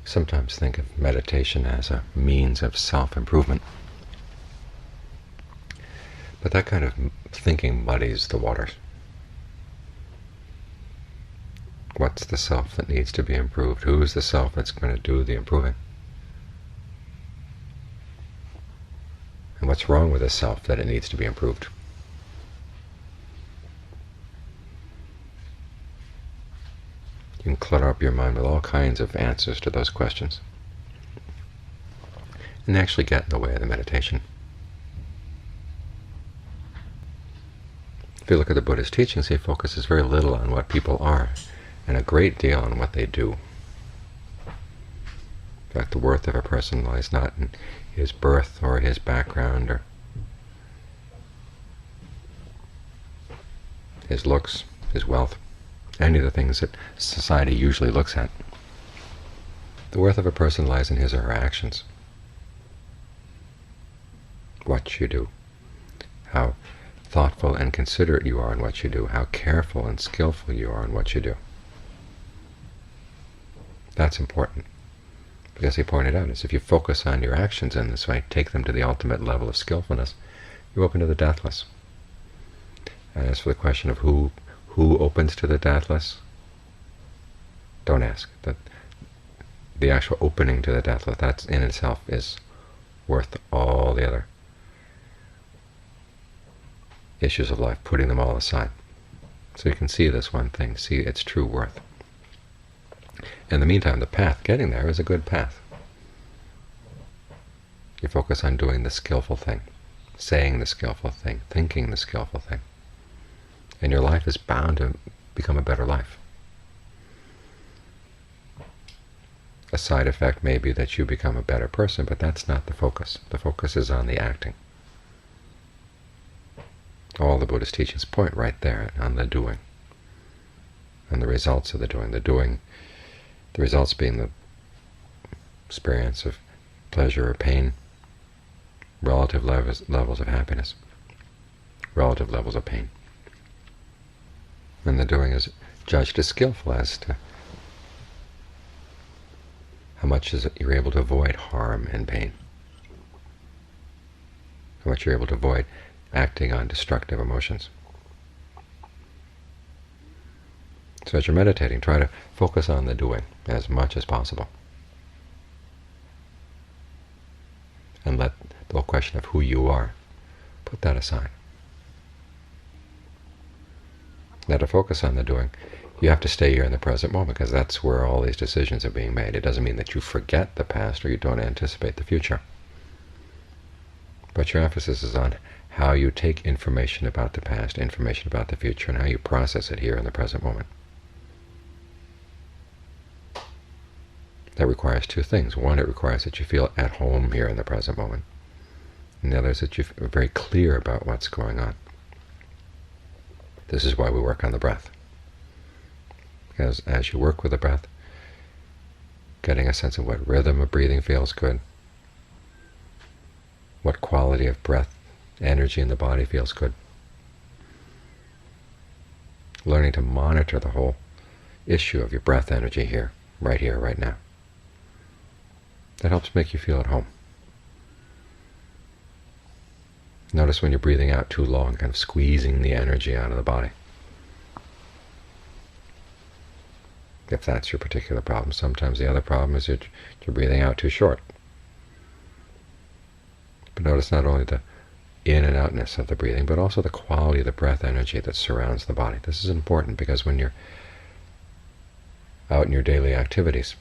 sometimes think of meditation as a means of self-improvement, but that kind of thinking muddies the waters. What's the self that needs to be improved? Who's the self that's going to do the improving? And what's wrong with the self that it needs to be improved? You can clutter up your mind with all kinds of answers to those questions and actually get in the way of the meditation. If you look at the Buddha's teachings, he focuses very little on what people are and a great deal on what they do. In fact, the worth of a person lies not in his birth or his background or his looks, his wealth, any of the things that society usually looks at. The worth of a person lies in his or her actions. What you do, how thoughtful and considerate you are in what you do, how careful and skillful you are in what you do. That's important, because he pointed out, is if you focus on your actions in this way, take them to the ultimate level of skillfulness, you open to the deathless. And as for the question of who opens to the deathless, don't ask. The actual opening to the deathless, that in itself is worth all the other issues of life, putting them all aside. So you can see this one thing, see its true worth. In the meantime, the path getting there is a good path. You focus on doing the skillful thing, saying the skillful thing, thinking the skillful thing, and your life is bound to become a better life. A side effect may be that you become a better person, but that's not the focus. The focus is on the acting. All the Buddhist teachings point right there on the doing, and the results of the doing. The results being the experience of pleasure or pain, relative levels of happiness, relative levels of pain. And the doing is judged as skillful as to how much you're able to avoid harm and pain, how much you're able to avoid acting on destructive emotions. So as you're meditating, try to focus on the doing as much as possible. And let the whole question of who you are, put that aside. Now to focus on the doing, you have to stay here in the present moment, because that's where all these decisions are being made. It doesn't mean that you forget the past or you don't anticipate the future. But your emphasis is on how you take information about the past, information about the future, and how you process it here in the present moment. That requires two things. One, it requires that you feel at home here in the present moment. And the other is that you're very clear about what's going on. This is why we work on the breath. Because as you work with the breath, getting a sense of what rhythm of breathing feels good, what quality of breath, energy in the body feels good, learning to monitor the whole issue of your breath energy here, right now. That helps make you feel at home. Notice when you're breathing out too long, kind of squeezing the energy out of the body. If that's your particular problem. Sometimes the other problem is that you're breathing out too short. But notice not only the in and outness of the breathing, but also the quality of the breath energy that surrounds the body. This is important because when you're out in your daily activities,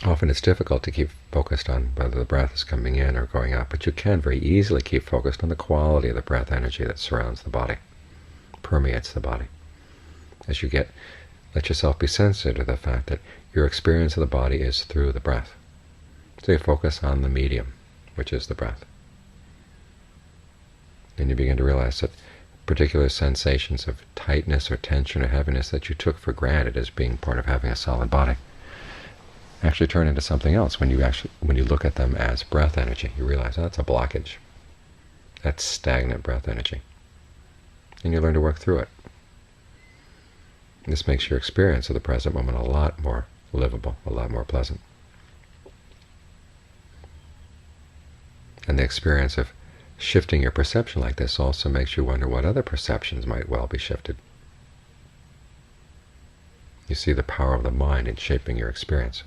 often it's difficult to keep focused on whether the breath is coming in or going out, but you can very easily keep focused on the quality of the breath energy that surrounds the body, permeates the body. As you let yourself be sensitive to the fact that your experience of the body is through the breath. So you focus on the medium, which is the breath. And you begin to realize that particular sensations of tightness or tension or heaviness that you took for granted as being part of having a solid body actually turn into something else when you look at them as breath energy. You realize, oh, that's a blockage. That's stagnant breath energy. And you learn to work through it. This makes your experience of the present moment a lot more livable, a lot more pleasant. And the experience of shifting your perception like this also makes you wonder what other perceptions might well be shifted. You see the power of the mind in shaping your experience.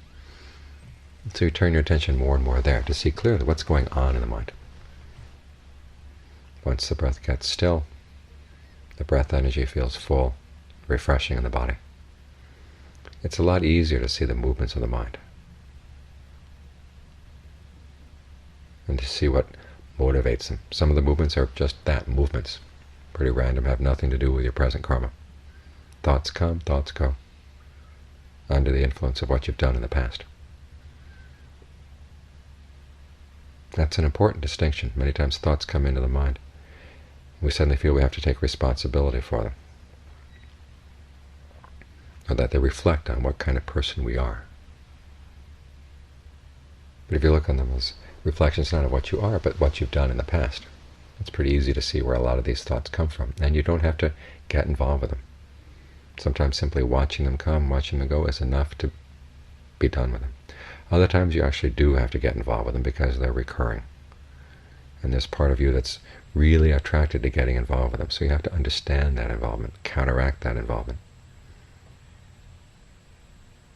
So you turn your attention more and more there to see clearly what's going on in the mind. Once the breath gets still, the breath energy feels full, refreshing in the body. It's a lot easier to see the movements of the mind and to see what motivates them. Some of the movements are just that, movements, pretty random, have nothing to do with your present karma. Thoughts come, thoughts go, under the influence of what you've done in the past. That's an important distinction. Many times thoughts come into the mind. We suddenly feel we have to take responsibility for them, or that they reflect on what kind of person we are. But if you look on them as reflections not of what you are, but what you've done in the past, it's pretty easy to see where a lot of these thoughts come from, and you don't have to get involved with them. Sometimes simply watching them come, watching them go is enough to be done with them. Other times you actually do have to get involved with them because they're recurring. And there's part of you that's really attracted to getting involved with them. So you have to understand that involvement, counteract that involvement.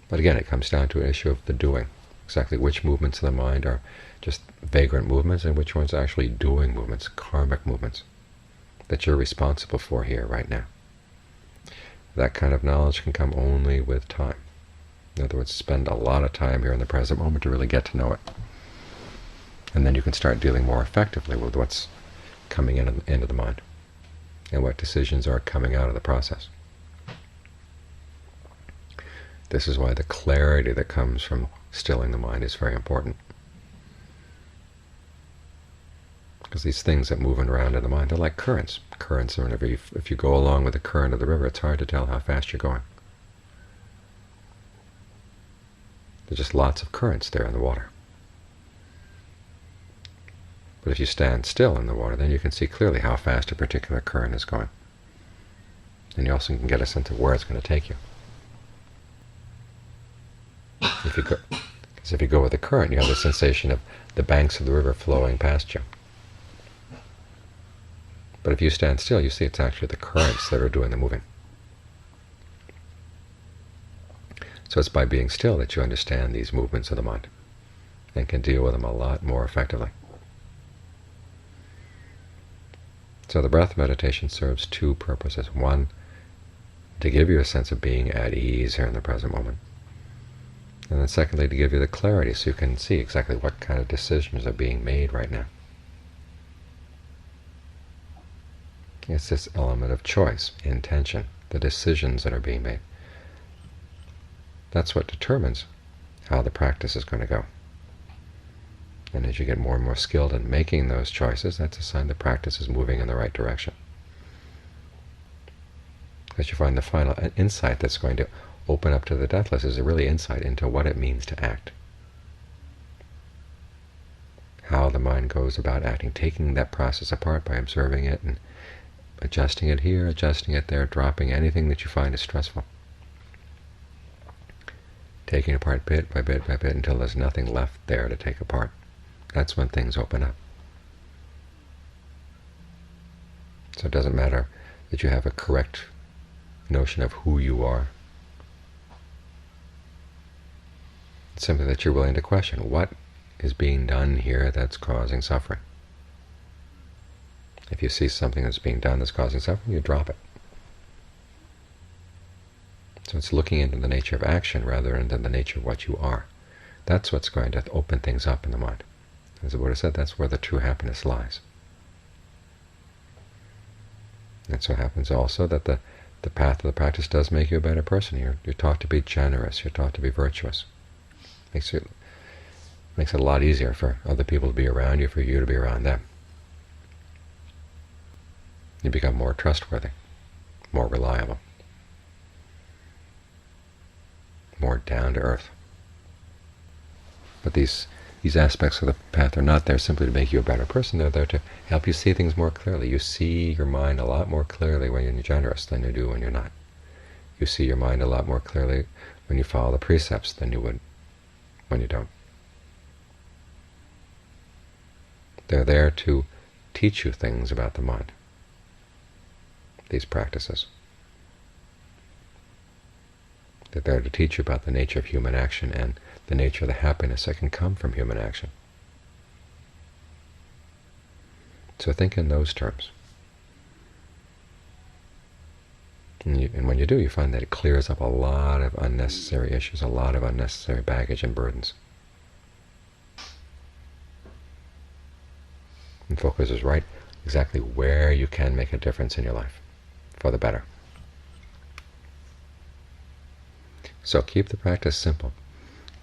But again, it comes down to an issue of the doing. Exactly which movements of the mind are just vagrant movements and which ones are actually doing movements, karmic movements, that you're responsible for here right now. That kind of knowledge can come only with time. In other words, spend a lot of time here in the present moment to really get to know it. And then you can start dealing more effectively with what's coming into the mind and what decisions are coming out of the process. This is why the clarity that comes from stilling the mind is very important. Because these things that move around in the mind, they're like currents. Currents are whenever if you go along with the current of the river, it's hard to tell how fast you're going. There's just lots of currents there in the water. But if you stand still in the water, then you can see clearly how fast a particular current is going. And you also can get a sense of where it's going to take you. Because if you go with the current, you have the sensation of the banks of the river flowing past you. But if you stand still, you see it's actually the currents that are doing the moving. So it's by being still that you understand these movements of the mind and can deal with them a lot more effectively. So the breath meditation serves two purposes. One, to give you a sense of being at ease here in the present moment. And then secondly, to give you the clarity so you can see exactly what kind of decisions are being made right now. It's this element of choice, intention, the decisions that are being made. That's what determines how the practice is going to go. And as you get more and more skilled in making those choices, that's a sign the practice is moving in the right direction. As you find the final insight that's going to open up to the deathless is a really insight into what it means to act. How the mind goes about acting, taking that process apart by observing it and adjusting it here, adjusting it there, dropping anything that you find is stressful. Taking apart bit by bit by bit until there's nothing left there to take apart. That's when things open up. So it doesn't matter that you have a correct notion of who you are. It's simply that you're willing to question what is being done here that's causing suffering. If you see something that's being done that's causing suffering, you drop it. So it's looking into the nature of action rather than the nature of what you are. That's what's going to open things up in the mind. As the Buddha said, that's where the true happiness lies. And so it happens also that the path of the practice does make you a better person. You're taught to be generous. You're taught to be virtuous. Makes it a lot easier for other people to be around you, for you to be around them. You become more trustworthy, more reliable, more down to earth. But these aspects of the path are not there simply to make you a better person. They're there to help you see things more clearly. You see your mind a lot more clearly when you're generous than you do when you're not. You see your mind a lot more clearly when you follow the precepts than you would when you don't. They're there to teach you things about the mind, these practices. They're there to teach you about the nature of human action and the nature of the happiness that can come from human action. So think in those terms. And when you do, you find that it clears up a lot of unnecessary issues, a lot of unnecessary baggage and burdens. And focuses right exactly where you can make a difference in your life for the better. So keep the practice simple.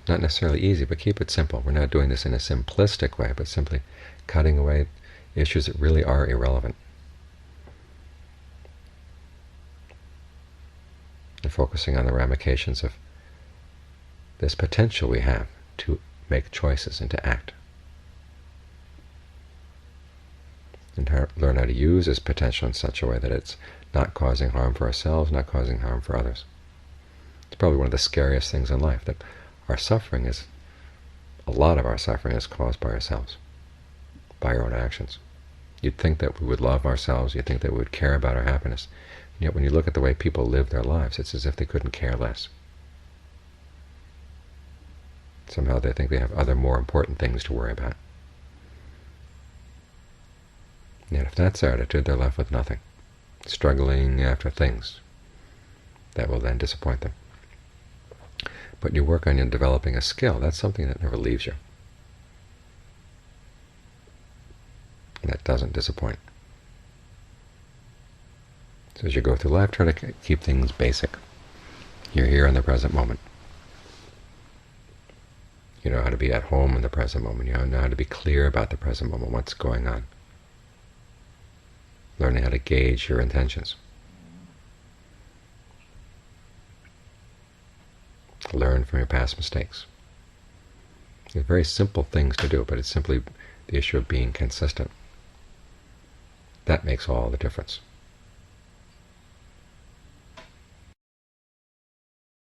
Not necessarily easy, but keep it simple. We're not doing this in a simplistic way, but simply cutting away issues that really are irrelevant. And focusing on the ramifications of this potential we have to make choices and to act. And learn how to use this potential in such a way that it's not causing harm for ourselves, not causing harm for others. It's probably one of the scariest things in life, that our suffering is, a lot of our suffering is caused by ourselves, by our own actions. You'd think that we would love ourselves, you'd think that we would care about our happiness, and yet when you look at the way people live their lives, it's as if they couldn't care less. Somehow they think they have other more important things to worry about. And if that's their attitude, they're left with nothing, struggling after things that will then disappoint them. But you work on developing a skill, that's something that never leaves you, and that doesn't disappoint. So as you go through life, try to keep things basic. You're here in the present moment. You know how to be at home in the present moment. You know how to be clear about the present moment, what's going on. Learning how to gauge your intentions. Learn from your past mistakes. They're very simple things to do, but it's simply the issue of being consistent. That makes all the difference.